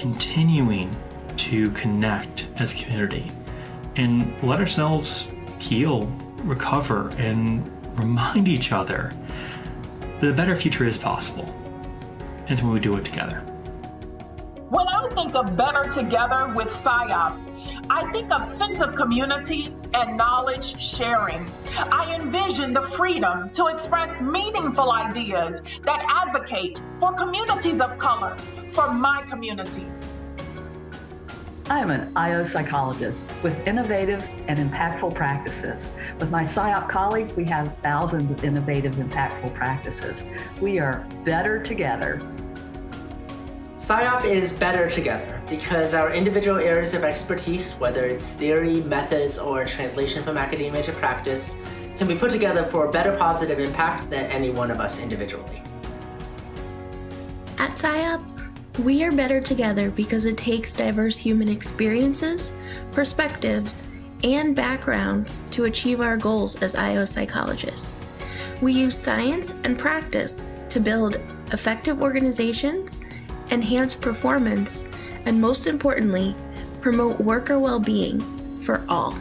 continuing to connect as a community and let ourselves heal, recover, and remind each other that a better future is possible. And when we do it together. When I think of better together with SIOP, I think of sense of community and knowledge sharing. I envision the freedom to express meaningful ideas that advocate for communities of color, for my community. I am an IO psychologist with innovative and impactful practices. With my SIOP colleagues, we have thousands of innovative, impactful practices. We are better together. SIOP is better together because our individual areas of expertise, whether it's theory, methods, or translation from academia to practice, can be put together for a better positive impact than any one of us individually. At SIOP, we are better together because it takes diverse human experiences, perspectives, and backgrounds to achieve our goals as IO psychologists. We use science and practice to build effective organizations, enhance performance, and most importantly, promote worker well-being for all.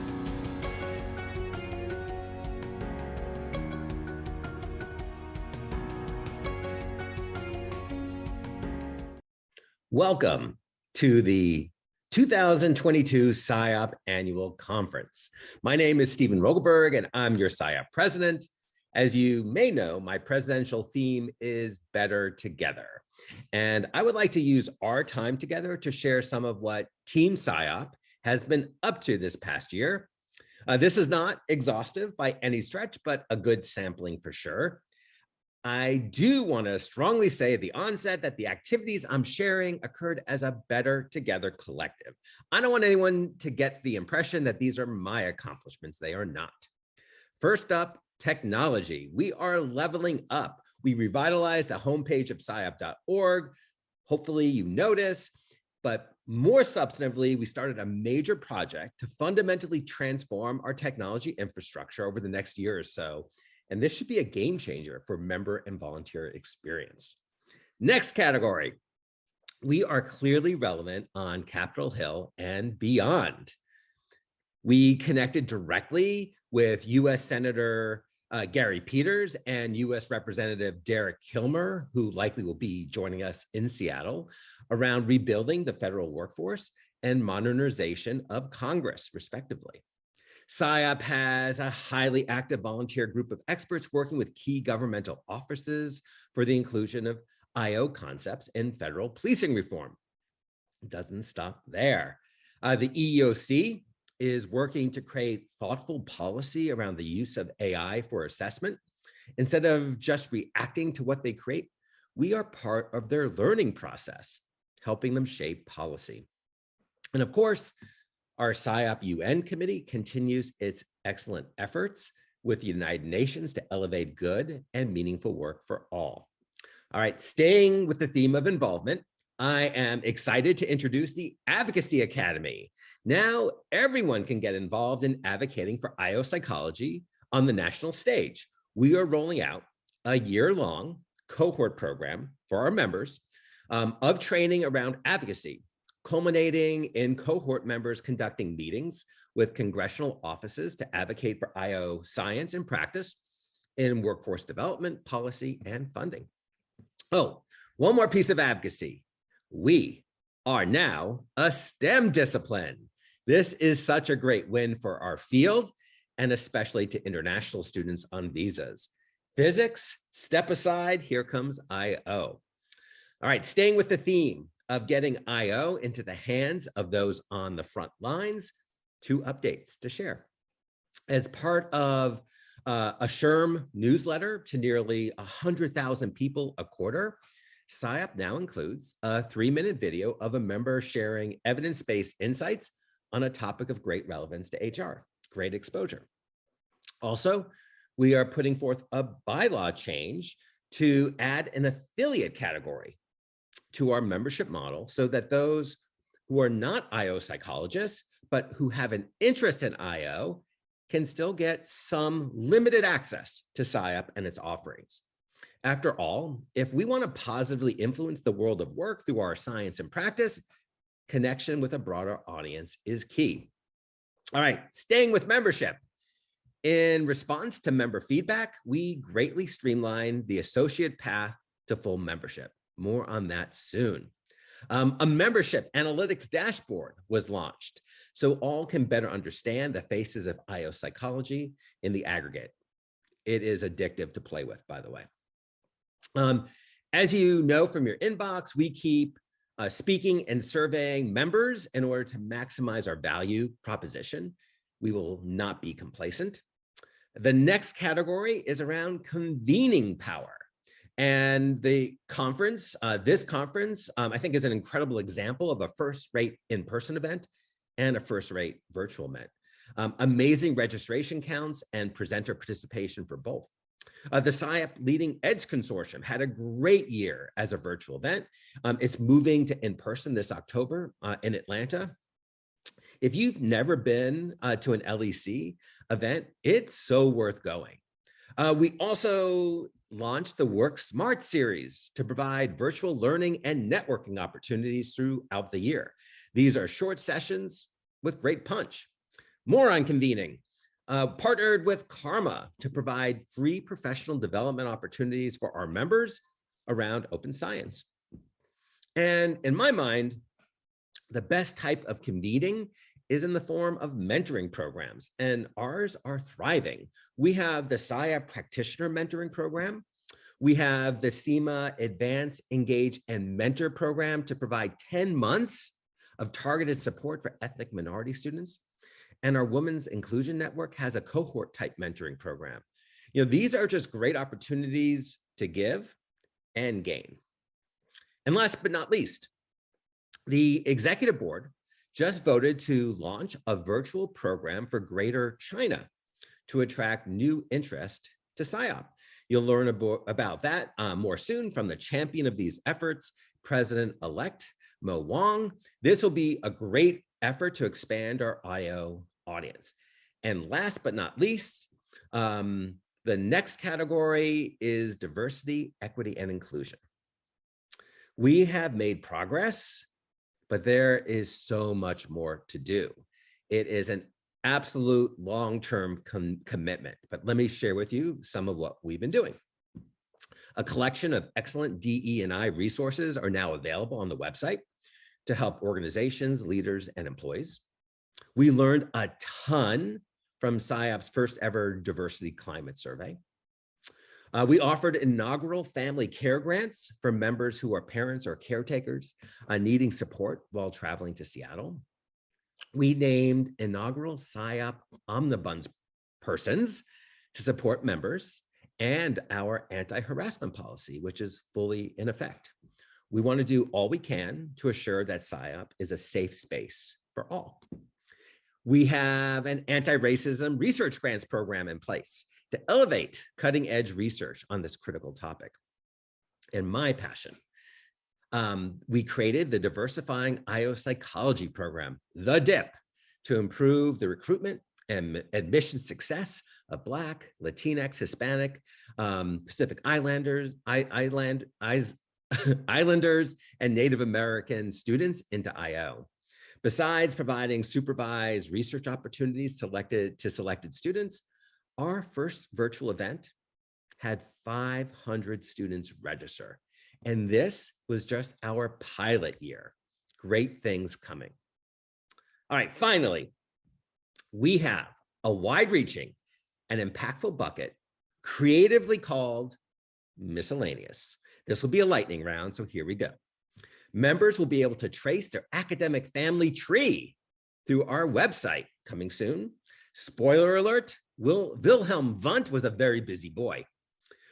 Welcome to the 2022 SIOP Annual Conference. My name is Stephen Rogelberg, and I'm your SIOP president. As you may know, my presidential theme is Better Together. And I would like to use our time together to share some of what Team SIOP has been up to this past year. This is not exhaustive by any stretch, but a good sampling for sure. I do want to strongly say at the onset that the activities I'm sharing occurred as a Better Together collective. I don't want anyone to get the impression that these are my accomplishments. They are not. First up, technology. We are leveling up. We revitalized the homepage of SIOP.org. Hopefully you notice, but more substantively, we started a major project to fundamentally transform our technology infrastructure over the next year or so. And this should be a game changer for member and volunteer experience. Next category, we are clearly relevant on Capitol Hill and beyond. We connected directly with US Senator Gary Peters and US Representative Derek Kilmer, who likely will be joining us in Seattle, around rebuilding the federal workforce and modernization of Congress, respectively. SIOP has a highly active volunteer group of experts working with key governmental offices for the inclusion of IO concepts in federal policing reform. It doesn't stop there. The EEOC is working to create thoughtful policy around the use of AI for assessment. Instead of just reacting to what they create, we are part of their learning process, helping them shape policy. And of course, our SIOP UN committee continues its excellent efforts with the United Nations to elevate good and meaningful work for all. All right, staying with the theme of involvement, I am excited to introduce the Advocacy Academy. Now everyone can get involved in advocating for IO psychology on the national stage. We are rolling out a year-long cohort program for our members of training around advocacy, culminating in cohort members conducting meetings with congressional offices to advocate for IO science and practice in workforce development, policy, and funding. Oh, one more piece of advocacy. We are now a STEM discipline. This is such a great win for our field and especially to international students on visas. Physics, step aside, here comes IO. All right, staying with the theme of getting IO into the hands of those on the front lines, 2 updates to share. As part of a SHRM newsletter to nearly 100,000 people a quarter, SIOP now includes a 3-minute video of a member sharing evidence-based insights on a topic of great relevance to HR. Great exposure. Also, we are putting forth a bylaw change to add an affiliate category to our membership model so that those who are not IO psychologists, but who have an interest in IO can still get some limited access to SIOP and its offerings. After all, if we want to positively influence the world of work through our science and practice, connection with a broader audience is key. All right, staying with membership. In response to member feedback, we greatly streamlined the associate path to full membership. More on that soon. A membership analytics dashboard was launched, so all can better understand the faces of IO psychology in the aggregate. It is addictive to play with, by the way. As you know from your inbox, we keep speaking and surveying members in order to maximize our value proposition. We will not be complacent. The next category is around convening power. And the conference, this conference, I think is an incredible example of a first-rate in-person event and a first-rate virtual event. Amazing registration counts and presenter participation for both. The SIOP Leading Edge Consortium had a great year as a virtual event. It's moving to in-person this October in Atlanta. If you've never been to an LEC event, it's so worth going. We also launched the Work Smart series to provide virtual learning and networking opportunities throughout the year. These are short sessions with great punch. More on convening. Partnered with Karma to provide free professional development opportunities for our members around open science. And in my mind, the best type of convening is in the form of mentoring programs, and ours are thriving. We have the SIOP Practitioner Mentoring Program. We have the SEMA Advance, Engage, and Mentor Program to provide 10 months of targeted support for ethnic minority students. And our Women's Inclusion Network has a cohort type mentoring program. You know, these are just great opportunities to give and gain. And last but not least, the executive board just voted to launch a virtual program for Greater China to attract new interest to SIOP. You'll learn about that more soon from the champion of these efforts, President-elect Mo Wang. This will be a great effort to expand our IO audience. And last but not least, the next category is diversity, equity, and inclusion. We have made progress, but there is so much more to do. It is an absolute long-term commitment, but let me share with you some of what we've been doing. A collection of excellent DE&I resources are now available on the website to help organizations, leaders, and employees. We learned a ton from SIOP's first ever diversity climate survey. We offered inaugural family care grants for members who are parents or caretakers needing support while traveling to Seattle. We named inaugural SIOP omnibus persons to support members and our anti-harassment policy, which is fully in effect. We want to do all we can to assure that SIOP is a safe space for all. We have an anti-racism research grants program in place to elevate cutting-edge research on this critical topic. And my passion, we created the Diversifying IO Psychology program, the DIP, to improve the recruitment and admission success of Black, Latinx, Hispanic, Pacific Islanders, Islanders, and Native American students into IO. Besides providing supervised research opportunities to selected students, our first virtual event had 500 students register. And this was just our pilot year. Great things coming. All right, finally, we have a wide-reaching and impactful bucket creatively called Miscellaneous. This will be a lightning round, so here we go. Members will be able to trace their academic family tree through our website, coming soon. Spoiler alert, Wilhelm Wundt was a very busy boy.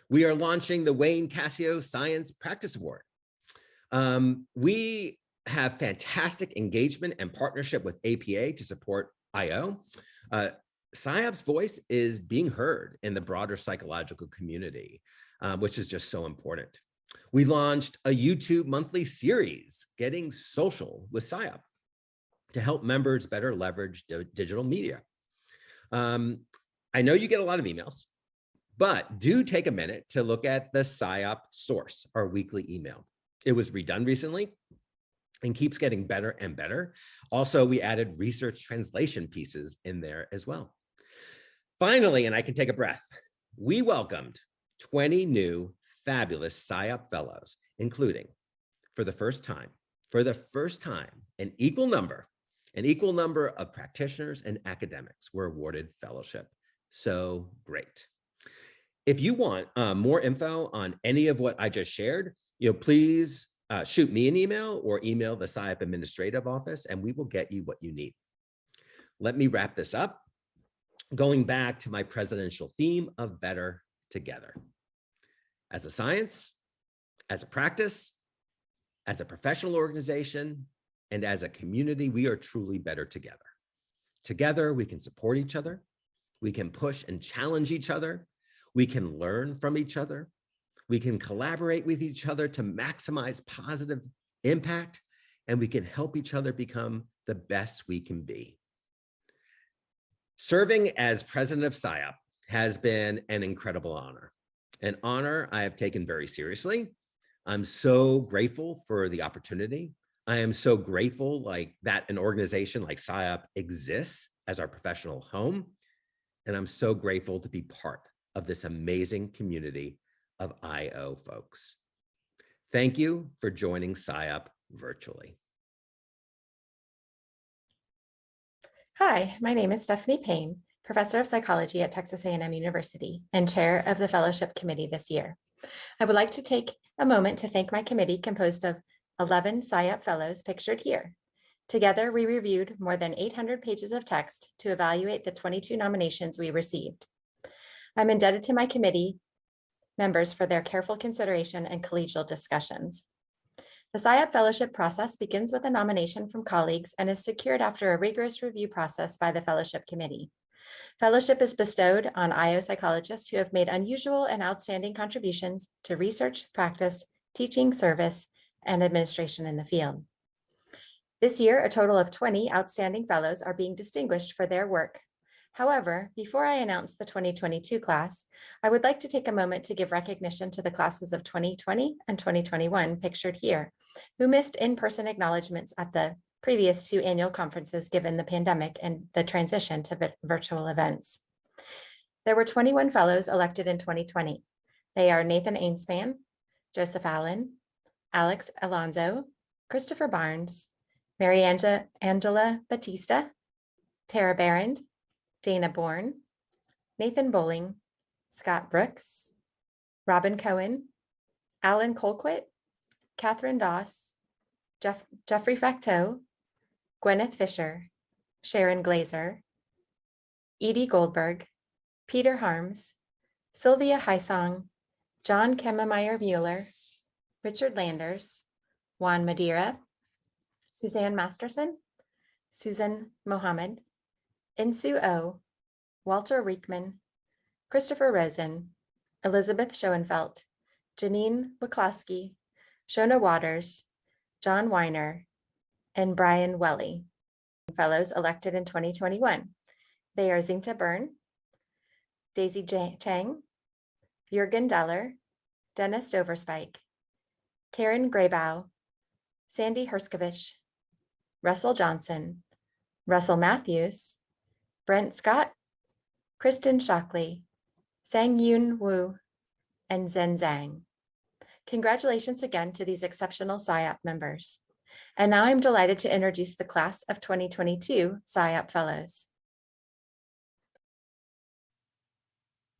We are launching the Wayne Cassio Science Practice Award. We have fantastic engagement and partnership with APA to support IO. SIOP's voice is being heard in the broader psychological community, which is just so important. We launched a YouTube monthly series, Getting Social with SIOP, to help members better leverage digital media. I know you get a lot of emails, but do take a minute to look at the SIOP source, our weekly email. It was redone recently. and keeps getting better and better. Also, we added research translation pieces in there as well. Finally, and I can take a breath, we welcomed 20 new fabulous SIOP fellows, including, for the first time, an equal number of practitioners and academics were awarded fellowship. So great. If you want more info on any of what I just shared, please shoot me an email or email the SIOP Administrative Office, and we will get you what you need. Let me wrap this up, going back to my presidential theme of better together. As a science, as a practice, as a professional organization, and as a community, we are truly better together. Together, we can support each other. We can push and challenge each other. We can learn from each other. We can collaborate with each other to maximize positive impact, and we can help each other become the best we can be. Serving as president of SIOP has been an incredible honor, an honor I have taken very seriously. I'm so grateful for the opportunity. I am so grateful that an organization like SIOP exists as our professional home. And I'm so grateful to be part of this amazing community of IO folks. Thank you for joining SIOP virtually. Hi, my name is Stephanie Payne, Professor of Psychology at Texas A&M University and Chair of the Fellowship Committee this year. I would like to take a moment to thank my committee composed of 11 SIOP Fellows pictured here. Together, we reviewed more than 800 pages of text to evaluate the 22 nominations we received. I'm indebted to my committee members for their careful consideration and collegial discussions. The SIOP fellowship process begins with a nomination from colleagues and is secured after a rigorous review process by the fellowship committee. Fellowship is bestowed on IO psychologists who have made unusual and outstanding contributions to research, practice, teaching, service, and administration in the field. This year, a total of 20 outstanding fellows are being distinguished for their work. However, before I announce the 2022 class, I would like to take a moment to give recognition to the classes of 2020 and 2021 pictured here, who missed in-person acknowledgements at the previous 2 annual conferences given the pandemic and the transition to virtual events. There were 21 fellows elected in 2020. They are Nathan Ainspan, Joseph Allen, Alex Alonso, Christopher Barnes, Mary Angela Batista, Tara Barrand, Dana Bourne, Nathan Bowling, Scott Brooks, Robin Cohen, Alan Colquitt, Catherine Doss, Jeffrey Facteau, Gwyneth Fisher, Sharon Glazer, Edie Goldberg, Peter Harms, Sylvia Heisong, John Kemmemeyer Mueller, Richard Landers, Juan Madeira, Suzanne Masterson, Susan Mohammed, Insu O, Walter Riekman, Christopher Rosen, Elizabeth Schoenfeld, Janine Wiklowski, Shona Waters, John Weiner, and Brian Welly. Fellows elected in 2021. They are Zinta Byrne, Daisy Chang, Jürgen Deller, Dennis Doverspike, Karen Graybow, Sandy Herskovich, Russell Johnson, Russell Matthews, Brent Scott, Kristen Shockley, Sang Yoon Woo, and Zhen Zhang. Congratulations again to these exceptional SIOP members. And now I'm delighted to introduce the class of 2022 SIOP Fellows.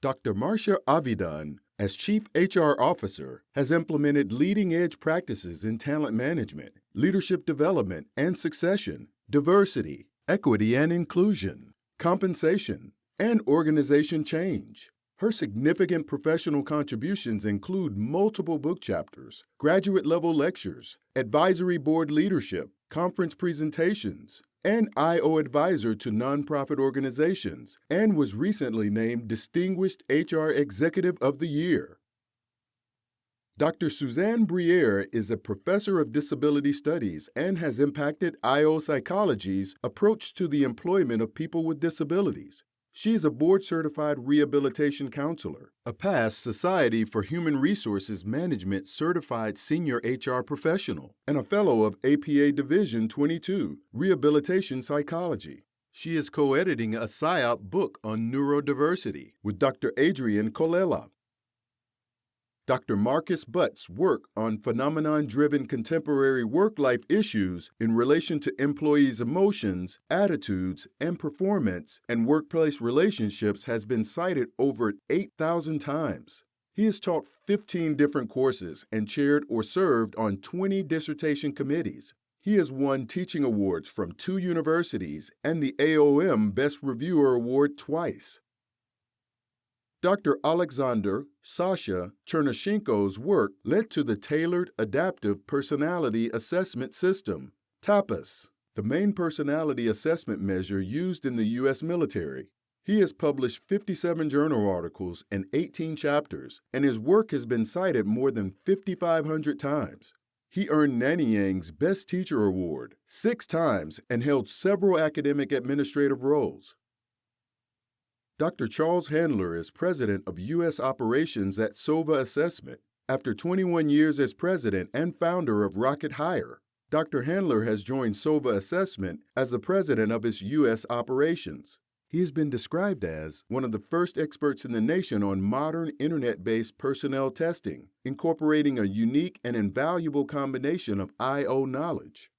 Dr. Marcia Avidan, as Chief HR Officer, has implemented leading-edge practices in talent management, leadership development and succession, diversity, equity and inclusion, compensation, and organization change. Her significant professional contributions include multiple book chapters, graduate-level lectures, advisory board leadership, conference presentations, and IO advisor to nonprofit organizations, and was recently named Distinguished HR Executive of the Year. Dr. Suzanne Briere is a professor of disability studies and has impacted IO psychology's approach to the employment of people with disabilities. She is a board-certified rehabilitation counselor, a past Society for Human Resources Management certified senior HR professional, and a fellow of APA Division 22, Rehabilitation Psychology. She is co-editing a SIOP book on neurodiversity with Dr. Adrian Colella. Dr. Marcus Butt's work on phenomenon-driven contemporary work-life issues in relation to employees' emotions, attitudes, and performance and workplace relationships has been cited over 8,000 times. He has taught 15 different courses and chaired or served on 20 dissertation committees. He has won teaching awards from 2 universities and the AOM Best Reviewer Award twice. Dr. Alexander Sasha Chernyshenko's work led to the Tailored Adaptive Personality Assessment System, TAPAS, the main personality assessment measure used in the U.S. military. He has published 57 journal articles and 18 chapters, and his work has been cited more than 5,500 times. He earned Nanyang's Best Teacher Award 6 times and held several academic administrative roles. Dr. Charles Handler is president of U.S. operations at SOVA Assessment. After 21 years as president and founder of Rocket Hire, Dr. Handler has joined SOVA Assessment as the president of its U.S. operations. He has been described as one of the first experts in the nation on modern internet-based personnel testing, incorporating a unique and invaluable combination of I/O knowledge.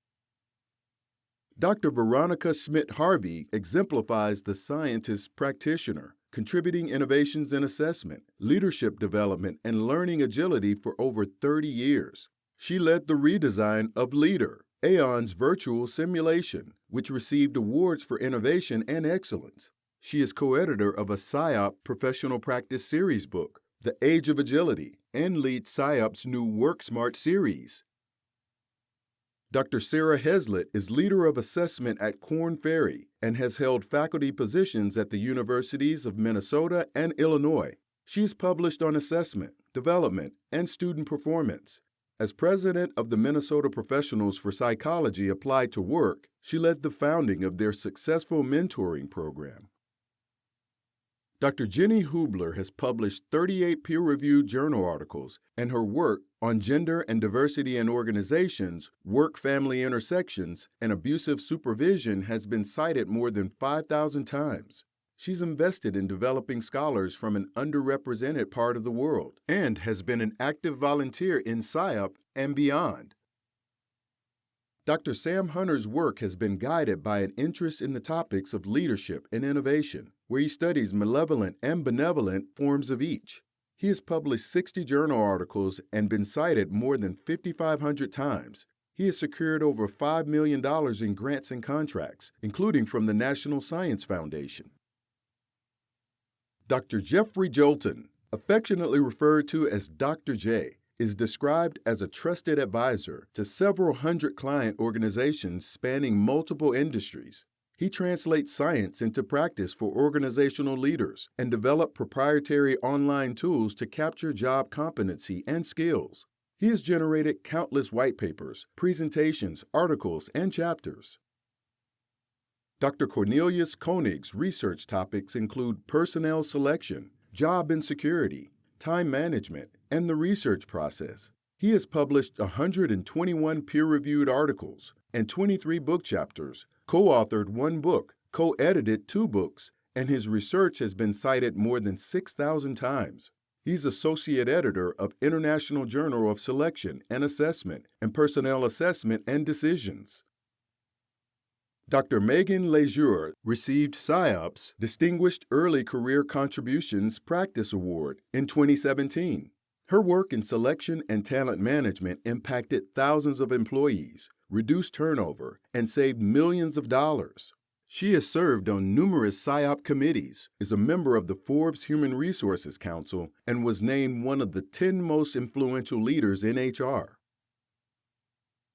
Dr. Veronica Schmidt-Harvey exemplifies the scientist practitioner, contributing innovations in assessment, leadership development, and learning agility for over 30 years. She led the redesign of Leader, Aon's virtual simulation, which received awards for innovation and excellence. She is co-editor of a SIOP professional practice series book, The Age of Agility, and leads SIOP's new Work Smart series. Dr. Sarah Heslett is leader of assessment at Korn Ferry and has held faculty positions at the universities of Minnesota and Illinois. She is published on assessment, development, and student performance. As president of the Minnesota Professionals for Psychology Applied to Work, she led the founding of their successful mentoring program. Dr. Jenny Hubler has published 38 peer-reviewed journal articles, and her work on gender and diversity in organizations, work-family intersections, and abusive supervision has been cited more than 5,000 times. She's invested in developing scholars from an underrepresented part of the world and has been an active volunteer in SIOP and beyond. Dr. Sam Hunter's work has been guided by an interest in the topics of leadership and innovation, where he studies malevolent and benevolent forms of each. He has published 60 journal articles and been cited more than 5,500 times. He has secured over $5 million in grants and contracts, including from the National Science Foundation. Dr. Jeffrey Jolton, affectionately referred to as Dr. J, is described as a trusted advisor to several hundred client organizations spanning multiple industries. He translates science into practice for organizational leaders and develops proprietary online tools to capture job competency and skills. He has generated countless white papers, presentations, articles, and chapters. Dr. Cornelius Koenig's research topics include personnel selection, job insecurity, time management, and the research process. He has published 121 peer-reviewed articles and 23 book chapters, co-authored 1 book, co-edited 2 books, and his research has been cited more than 6,000 times. He's associate editor of International Journal of Selection and Assessment and Personnel Assessment and Decisions. Dr. Megan Lejeune received SIOP's Distinguished Early Career Contributions Practice Award in 2017. Her work in selection and talent management impacted thousands of employees, reduced turnover, and saved millions of dollars. She has served on numerous SIOP committees, is a member of the Forbes Human Resources Council, and was named one of the 10 most influential leaders in HR.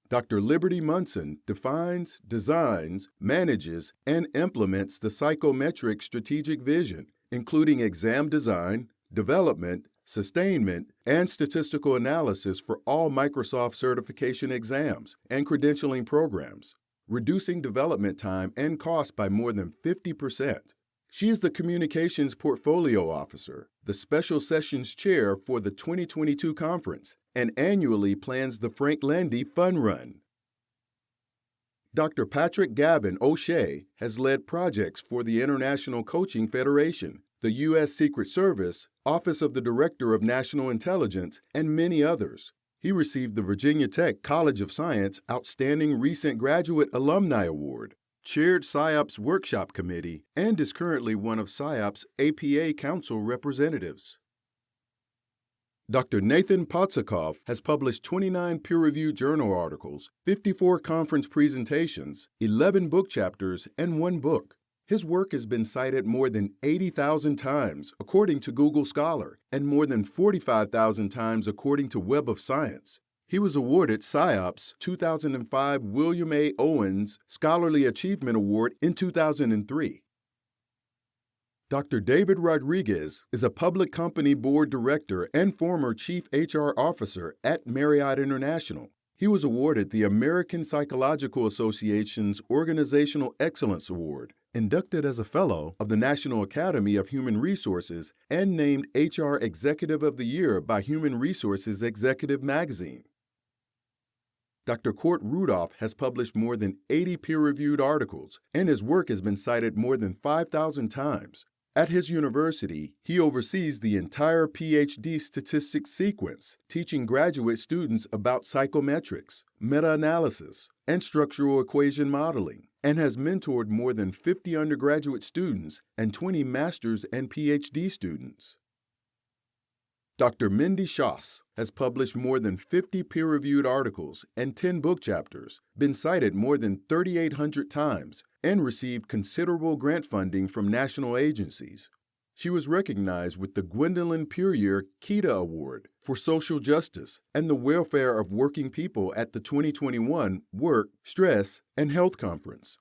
Dr. Liberty Munson defines, designs, manages, and implements the psychometric strategic vision, including exam design, development, sustainment, and statistical analysis for all Microsoft certification exams and credentialing programs, reducing development time and cost by more than 50%. She is the Communications Portfolio Officer, the Special Sessions Chair for the 2022 conference, and annually plans the Frank Landy Fun Run. Dr. Patrick Gavin O'Shea has led projects for the International Coaching Federation, the U.S. Secret Service, Office of the Director of National Intelligence, and many others. He received the Virginia Tech College of Science Outstanding Recent Graduate Alumni Award, chaired SIOP's Workshop Committee, and is currently one of SIOP's APA Council representatives. Dr. Nathan Potsakov has published 29 peer-reviewed journal articles, 54 conference presentations, 11 book chapters, and 1 book. His work has been cited more than 80,000 times, according to Google Scholar, and more than 45,000 times according to Web of Science. He was awarded SIOP's 2005 William A. Owens Scholarly Achievement Award in 2003. Dr. David Rodriguez is a public company board director and former chief HR officer at Marriott International. He was awarded the American Psychological Association's Organizational Excellence Award, inducted as a fellow of the National Academy of Human Resources, and named HR Executive of the Year by Human Resources Executive Magazine. Dr. Kurt Rudolph has published more than 80 peer-reviewed articles, and his work has been cited more than 5,000 times. At his university, he oversees the entire PhD statistics sequence, teaching graduate students about psychometrics, meta-analysis, and structural equation modeling, and has mentored more than 50 undergraduate students and 20 master's and PhD students. Dr. Mindy Schoss has published more than 50 peer-reviewed articles and 10 book chapters, been cited more than 3,800 times, and received considerable grant funding from national agencies. She was recognized with the Gwendolyn Puryear Kita Award for Social Justice and the Welfare of Working People at the 2021 Work, Stress, and Health Conference.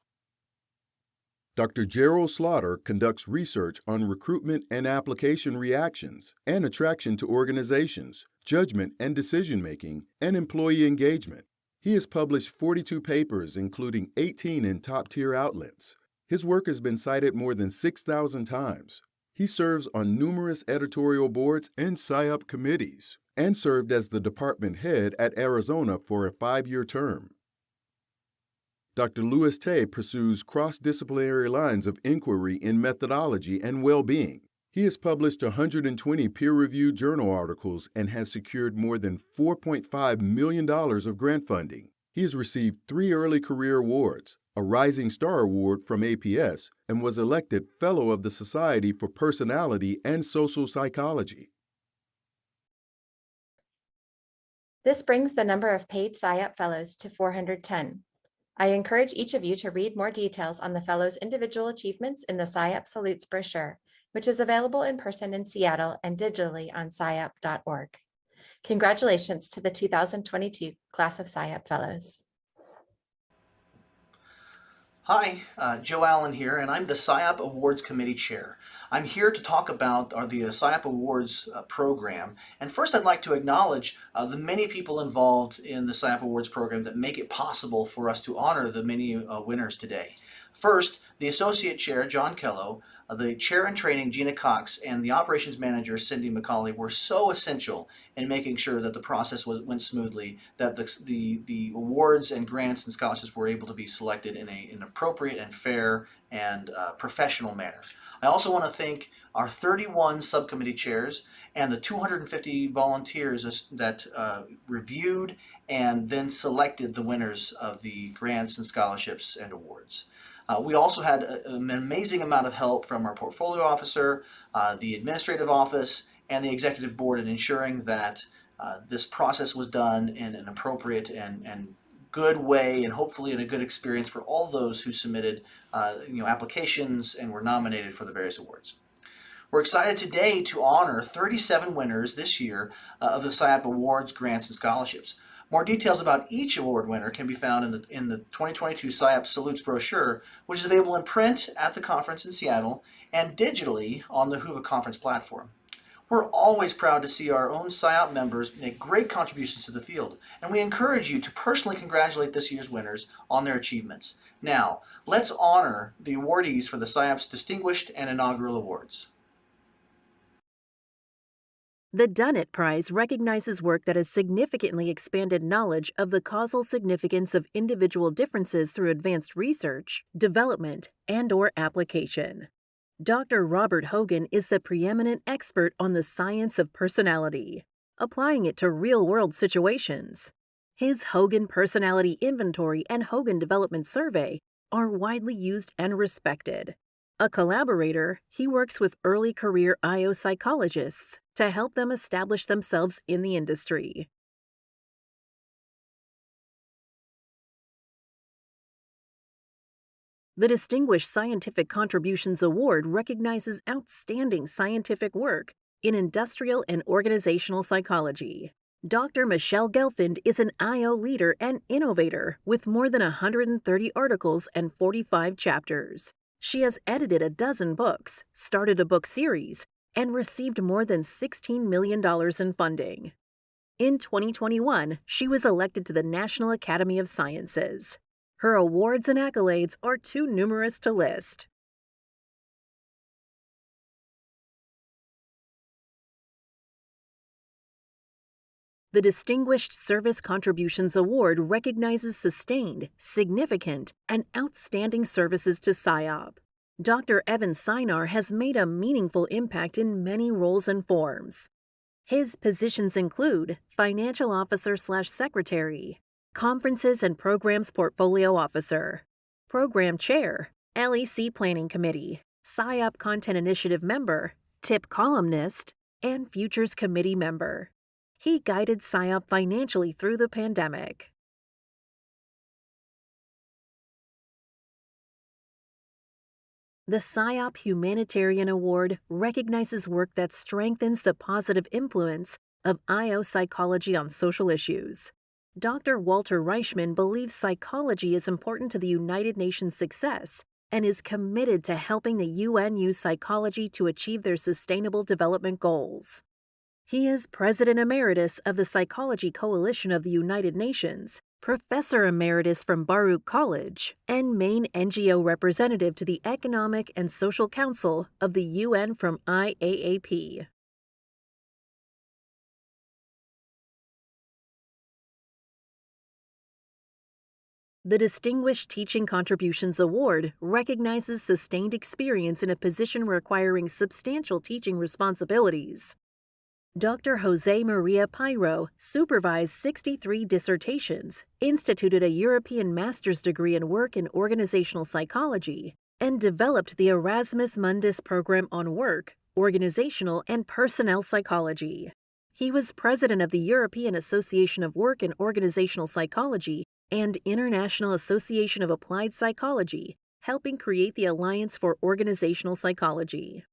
Dr. Gerald Slaughter conducts research on recruitment and application reactions and attraction to organizations, judgment and decision-making, and employee engagement. He has published 42 papers, including 18 in top-tier outlets. His work has been cited more than 6,000 times. He serves on numerous editorial boards and SIOP committees, and served as the department head at Arizona for a 5-year term. Dr. Louis Tay pursues cross-disciplinary lines of inquiry in methodology and well-being. He has published 120 peer-reviewed journal articles and has secured more than $4.5 million of grant funding. He has received 3 early career awards, a Rising Star Award from APS, and was elected Fellow of the Society for Personality and Social Psychology. This brings the number of paid SIOP fellows to 410. I encourage each of you to read more details on the fellows' individual achievements in the SIOP Salutes brochure, which is available in person in Seattle and digitally on SIOP.org. Congratulations to the 2022 class of SIOP fellows. Hi, Joe Allen here, and I'm the SIOP Awards Committee Chair. I'm here to talk about the SIOP Awards program. And first I'd like to acknowledge the many people involved in the SIOP Awards program that make it possible for us to honor the many winners today. First, the Associate Chair, John Kello, the Chair in Training, Gina Cox, and the Operations Manager, Cindy McCauley, were so essential in making sure that the process went smoothly, that the awards and grants and scholarships were able to be selected in an appropriate and fair and professional manner. I also want to thank our 31 subcommittee chairs and the 250 volunteers that reviewed and then selected the winners of the grants and scholarships and awards. We also had an amazing amount of help from our portfolio officer, the administrative office, and the executive board in ensuring that this process was done in an appropriate and good way, and hopefully in a good experience for all those who submitted applications and were nominated for the various awards. We're excited today to honor 37 winners this year of the SIOP Awards, Grants, and Scholarships. More details about each award winner can be found in the 2022 SIOP Salutes brochure, which is available in print at the conference in Seattle and digitally on the Hoover Conference platform. We're always proud to see our own SIOP members make great contributions to the field, and we encourage you to personally congratulate this year's winners on their achievements. Now, let's honor the awardees for the SIOP's Distinguished and Inaugural Awards. The Dunnett Prize recognizes work that has significantly expanded knowledge of the causal significance of individual differences through advanced research, development, and/or application. Dr. Robert Hogan is the preeminent expert on the science of personality, applying it to real-world situations. His Hogan Personality Inventory and Hogan Development Survey are widely used and respected. A collaborator, he works with early career IO psychologists to help them establish themselves in the industry. The Distinguished Scientific Contributions Award recognizes outstanding scientific work in industrial and organizational psychology. Dr. Michelle Gelfand is an IO leader and innovator with more than 130 articles and 45 chapters. She has edited a dozen books, started a book series, and received more than $16 million in funding. In 2021, she was elected to the National Academy of Sciences. Her awards and accolades are too numerous to list. The Distinguished Service Contributions Award recognizes sustained, significant, and outstanding services to SIOP. Dr. Evan Sinar has made a meaningful impact in many roles and forms. His positions include Financial Officer/Secretary, Conferences and Programs Portfolio Officer, Program Chair, LEC Planning Committee, SIOP Content Initiative Member, TIP Columnist, and Futures Committee Member. He guided SIOP financially through the pandemic. The SIOP Humanitarian Award recognizes work that strengthens the positive influence of IO psychology on social issues. Dr. Walter Reichman believes psychology is important to the United Nations' success and is committed to helping the UN use psychology to achieve their Sustainable Development Goals. He is President Emeritus of the Psychology Coalition of the United Nations, Professor Emeritus from Baruch College, and main NGO representative to the Economic and Social Council of the UN from IAAP. The Distinguished Teaching Contributions Award recognizes sustained experience in a position requiring substantial teaching responsibilities. Dr. Jose Maria Pyro supervised 63 dissertations, instituted a European master's degree in work and organizational psychology, and developed the Erasmus Mundus program on work, organizational, and personnel psychology. He was president of the European Association of Work and Organizational Psychology and International Association of Applied Psychology, helping create the Alliance for Organizational Psychology.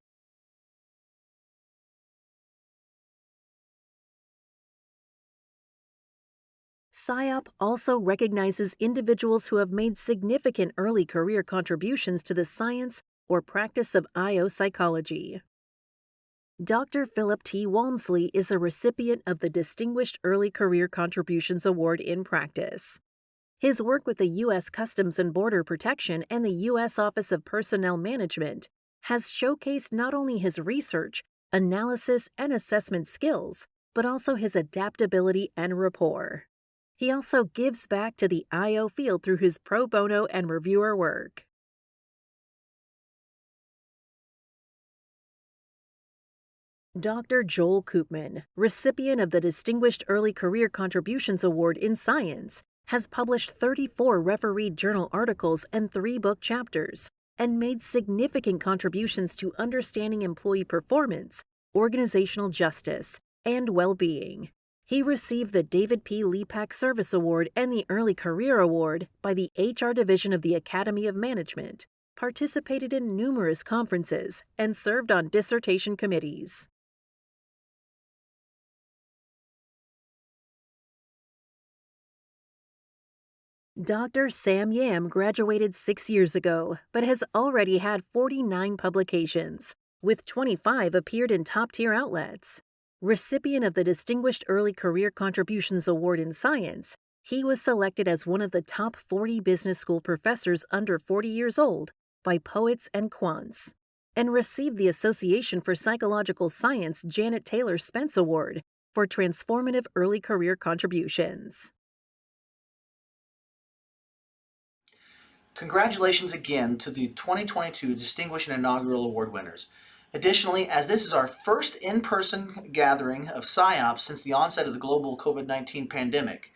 SIOP also recognizes individuals who have made significant early career contributions to the science or practice of IO psychology. Dr. Philip T. Walmsley is a recipient of the Distinguished Early Career Contributions Award in Practice. His work with the U.S. Customs and Border Protection and the U.S. Office of Personnel Management has showcased not only his research, analysis, and assessment skills, but also his adaptability and rapport. He also gives back to the IO field through his pro bono and reviewer work. Dr. Joel Koopman, recipient of the Distinguished Early Career Contributions Award in Science, has published 34 refereed journal articles and 3 book chapters, and made significant contributions to understanding employee performance, organizational justice, and well-being. He received the David P. Lepak Service Award and the Early Career Award by the HR Division of the Academy of Management, participated in numerous conferences, and served on dissertation committees. Dr. Sam Yam graduated 6 years ago, but has already had 49 publications, with 25 appeared in top-tier outlets. Recipient of the Distinguished Early Career Contributions Award in Science, He was selected as one of the top 40 business school professors under 40 years old by Poets and Quants, and received the Association for Psychological Science Janet Taylor Spence Award for transformative early career contributions. Congratulations again to the 2022 Distinguished and Inaugural Award winners. Additionally, as this is our first in-person gathering of SIOP since the onset of the global COVID-19 pandemic,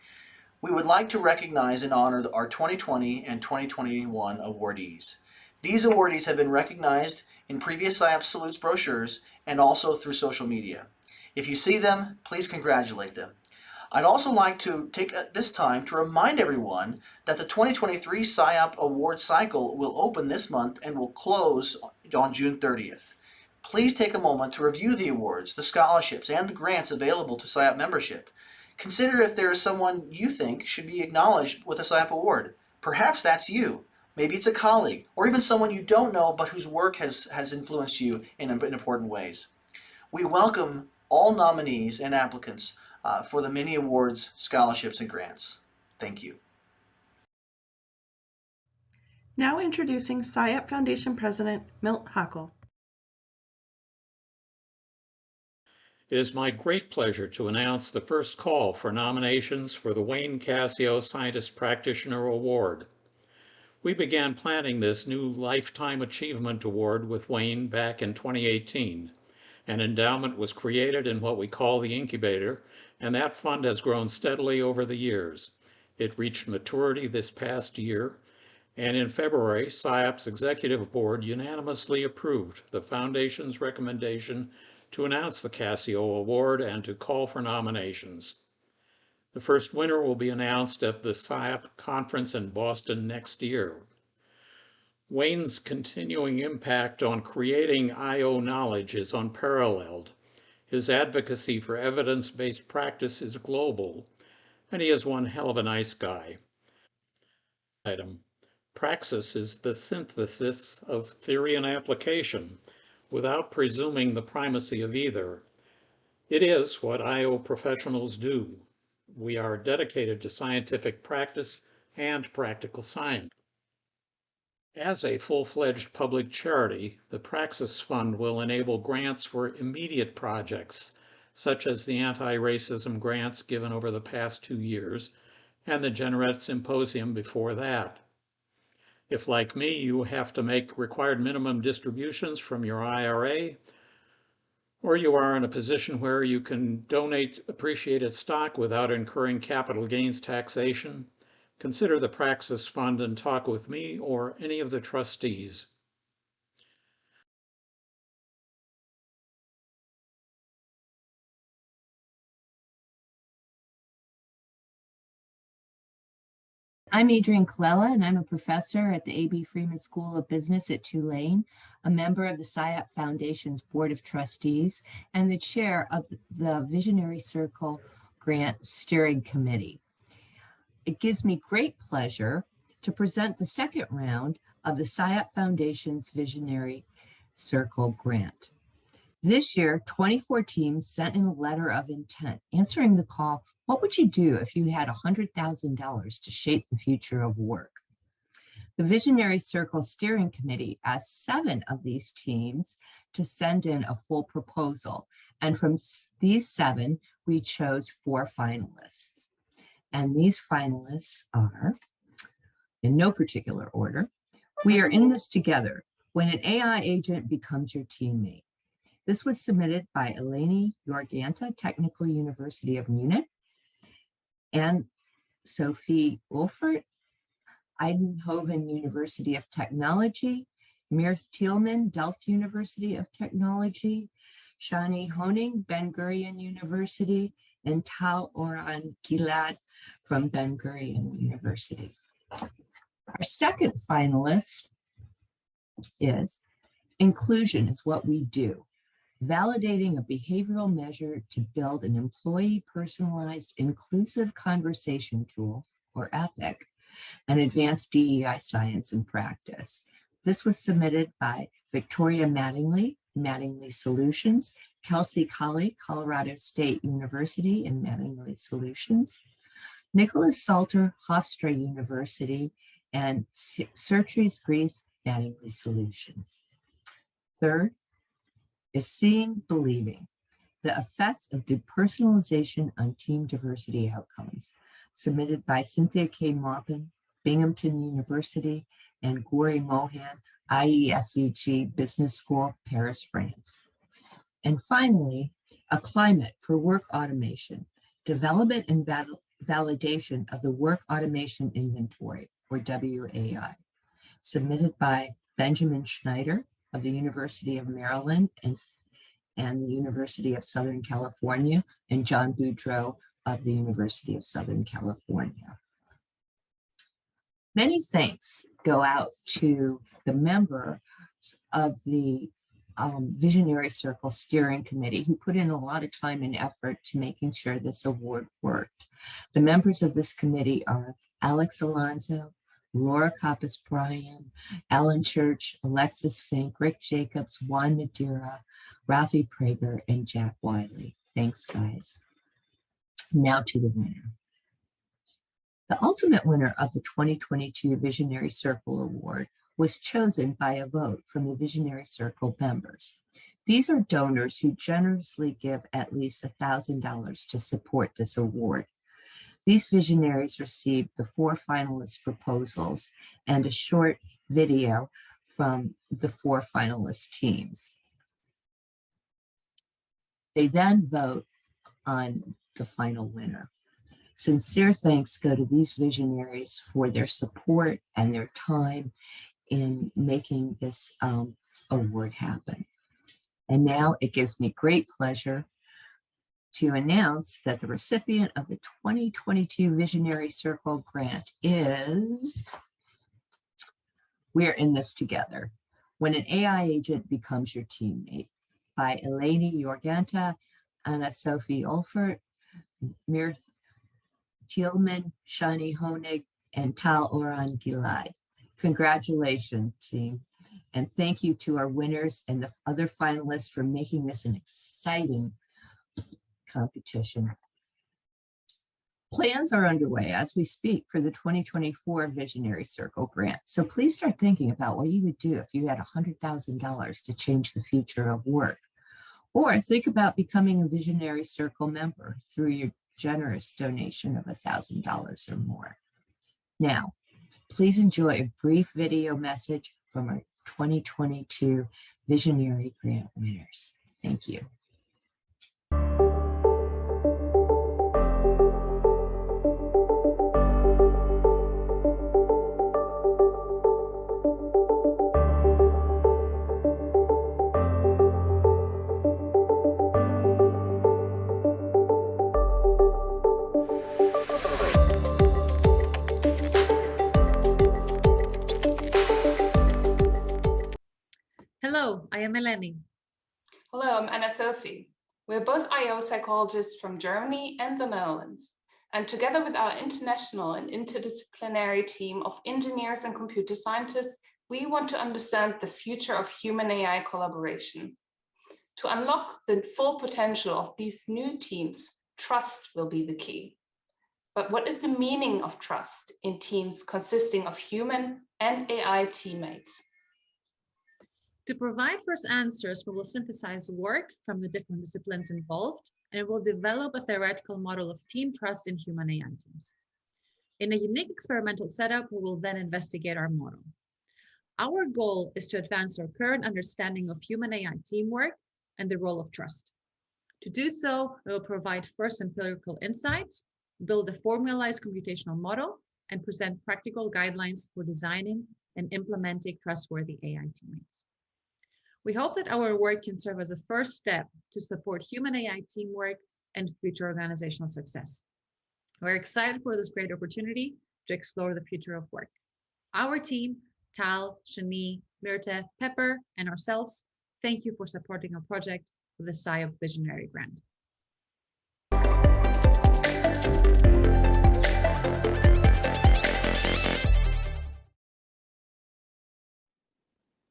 we would like to recognize and honor our 2020 and 2021 awardees. These awardees have been recognized in previous SIOP Salutes brochures and also through social media. If you see them, please congratulate them. I'd also like to take this time to remind everyone that the 2023 SIOP award cycle will open this month and will close on June 30th. Please take a moment to review the awards, the scholarships, and the grants available to SIOP membership. Consider if there is someone you think should be acknowledged with a SIOP award. Perhaps that's you. Maybe it's a colleague, or even someone you don't know but whose work has influenced you in important ways. We welcome all nominees and applicants for the many awards, scholarships, and grants. Thank you. Now introducing SIOP Foundation President Milt Hockel. It is my great pleasure to announce the first call for nominations for the Wayne Cassio Scientist Practitioner Award. We began planning this new Lifetime Achievement Award with Wayne back in 2018. An endowment was created in what we call the incubator, and that fund has grown steadily over the years. It reached maturity this past year, and in February, SIOP's executive board unanimously approved the foundation's recommendation to announce the Cassio Award and to call for nominations. The first winner will be announced at the SIOP conference in Boston next year. Wayne's continuing impact on creating IO knowledge is unparalleled. His advocacy for evidence-based practice is global, and he is one hell of a nice guy. Praxis is the synthesis of theory and application, without presuming the primacy of either. It is what IO professionals do. We are dedicated to scientific practice and practical science. As a full-fledged public charity, the Praxis Fund will enable grants for immediate projects, such as the anti-racism grants given over the past 2 years, and the Generette Symposium before that. If, like me, you have to make required minimum distributions from your IRA, or you are in a position where you can donate appreciated stock without incurring capital gains taxation, consider the Praxis Fund and talk with me or any of the trustees. I'm Adrienne Colella, and I'm a professor at the A.B. Freeman School of Business at Tulane, a member of the SIOP Foundation's Board of Trustees, and the chair of the Visionary Circle Grant Steering Committee. It gives me great pleasure to present the second round of the SIOP Foundation's Visionary Circle Grant. This year, 24 teams sent in a letter of intent answering the call, what would you do if you had $100,000 to shape the future of work? The Visionary Circle Steering Committee asked 7 of these teams to send in a full proposal. And from these 7, we chose 4 finalists. And these finalists are, in no particular order, we are in this together when an AI agent becomes your teammate. This was submitted by Eleni Yorganta, Technical University of Munich, and Sophie Wolfert, Eindhoven University of Technology, Mirth Thielman, Delft University of Technology, Shani Honing, Ben Gurion University, and Tal Oran Gilad from Ben Gurion University. Our second finalist is Inclusion is What We Do, validating a behavioral measure to build an employee personalized inclusive conversation tool, or EPIC, and advanced DEI science and practice. This was submitted by Victoria Mattingly, Mattingly Solutions, Kelsey Colley, Colorado State University and Mattingly Solutions, Nicholas Salter, Hofstra University, and Sertris Greece Mattingly Solutions. Third is Seeing Believing, the effects of depersonalization on team diversity outcomes, submitted by Cynthia K. Maupin, Binghamton University, and Gori Mohan, IESEG Business School, Paris, France. And finally, A Climate for Work Automation, development and validation of the Work Automation Inventory, or WAI, submitted by Benjamin Schneider of the University of Maryland and the University of Southern California, and John Boudreau of the University of Southern California. Many thanks go out to the members of the Visionary Circle Steering Committee who put in a lot of time and effort to making sure this award worked. The members of this committee are Alex Alonso, Laura Kappas-Bryan, Alan Church, Alexis Fink, Rick Jacobs, Juan Madeira, Rafi Prager, and Jack Wiley. Thanks, guys. Now to the winner. The ultimate winner of the 2022 Visionary Circle Award was chosen by a vote from the Visionary Circle members. These are donors who generously give at least $1,000 to support this award. These visionaries received the 4 finalist proposals and a short video from the 4 finalist teams. They then vote on the final winner. Sincere thanks go to these visionaries for their support and their time in making this award happen. And now it gives me great pleasure to announce that the recipient of the 2022 Visionary Circle grant is We're in This Together, When an AI Agent Becomes Your Teammate, by Eleni Yorganta, Anna Sophie Olfert, Mirth Thielman, Shani Honig, and Tal Oran Gilad. Congratulations, team. And thank you to our winners and the other finalists for making this an exciting competition. Plans are underway as we speak for the 2024 Visionary Circle grant. So please start thinking about what you would do if you had $100,000 to change the future of work. Or think about becoming a Visionary Circle member through your generous donation of $1,000 or more. Now, please enjoy a brief video message from our 2022 Visionary Grant winners. Thank you. Hello, I am Eleni. Hello, I'm Anna Sophie. We're both IO psychologists from Germany and the Netherlands. And together with our international and interdisciplinary team of engineers and computer scientists, we want to understand the future of human AI collaboration. To unlock the full potential of these new teams, trust will be the key. But what is the meaning of trust in teams consisting of human and AI teammates? To provide first answers, we will synthesize work from the different disciplines involved, and we will develop a theoretical model of team trust in human AI teams. In a unique experimental setup, we will then investigate our model. Our goal is to advance our current understanding of human AI teamwork and the role of trust. To do so, we will provide first empirical insights, build a formalized computational model, and present practical guidelines for designing and implementing trustworthy AI teammates. We hope that our work can serve as a first step to support human AI teamwork and future organizational success. We're excited for this great opportunity to explore the future of work. Our team, Tal, Shani, Mirte, Pepper, and ourselves, thank you for supporting our project with the SIOP Visionary Grant.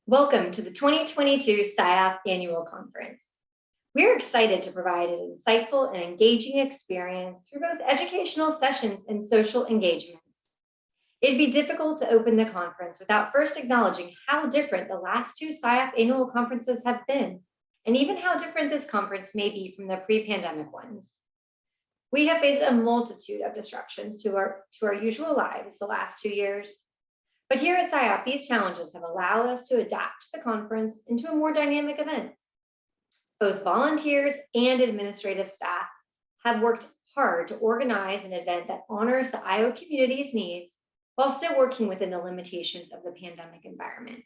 Welcome to the 2022 SIOP Annual Conference. We're excited to provide an insightful and engaging experience through both educational sessions and social engagements. It'd be difficult to open the conference without first acknowledging how different the last two SIOP annual conferences have been, and even how different this conference may be from the pre-pandemic ones. We have faced a multitude of disruptions to our usual lives the last 2 years, but here at SIOP, these challenges have allowed us to adapt the conference into a more dynamic event. Both volunteers and administrative staff have worked hard to organize an event that honors the IO community's needs while still working within the limitations of the pandemic environment.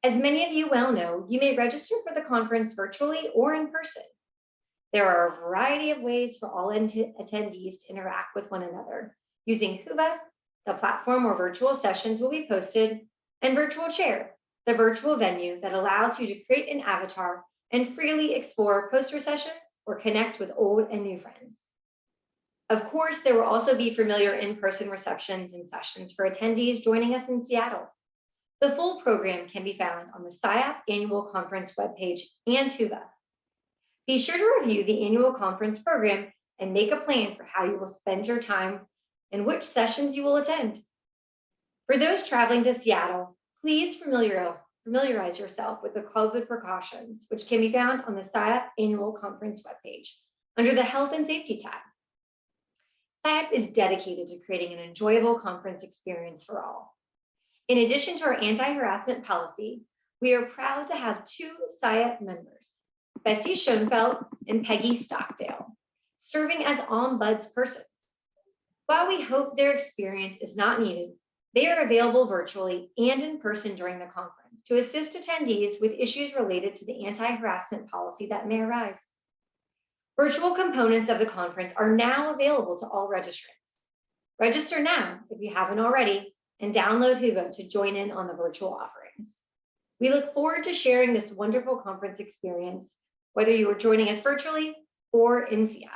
As many of you well know, you may register for the conference virtually or in person. There are a variety of ways for all attendees to interact with one another using Whova, the platform where virtual sessions will be posted, and Virtual Chair, the virtual venue that allows you to create an avatar and freely explore poster sessions or connect with old and new friends. Of course, there will also be familiar in-person receptions and sessions for attendees joining us in Seattle. The full program can be found on the SIOP Annual Conference webpage and Whova. Be sure to review the annual conference program and make a plan for how you will spend your time and which sessions you will attend. For those traveling to Seattle, please familiarize yourself with the COVID precautions, which can be found on the SIOP Annual Conference webpage under the Health and Safety tab. SIOP is dedicated to creating an enjoyable conference experience for all. In addition to our anti-harassment policy, we are proud to have 2 SIOP members, Betsy Schoenfeld and Peggy Stockdale, serving as ombudspersons. While we hope their experience is not needed, they are available virtually and in person during the conference to assist attendees with issues related to the anti-harassment policy that may arise. Virtual components of the conference are now available to all registrants. Register now if you haven't already, and download Whova to join in on the virtual offerings. We look forward to sharing this wonderful conference experience, whether you are joining us virtually or in Seattle.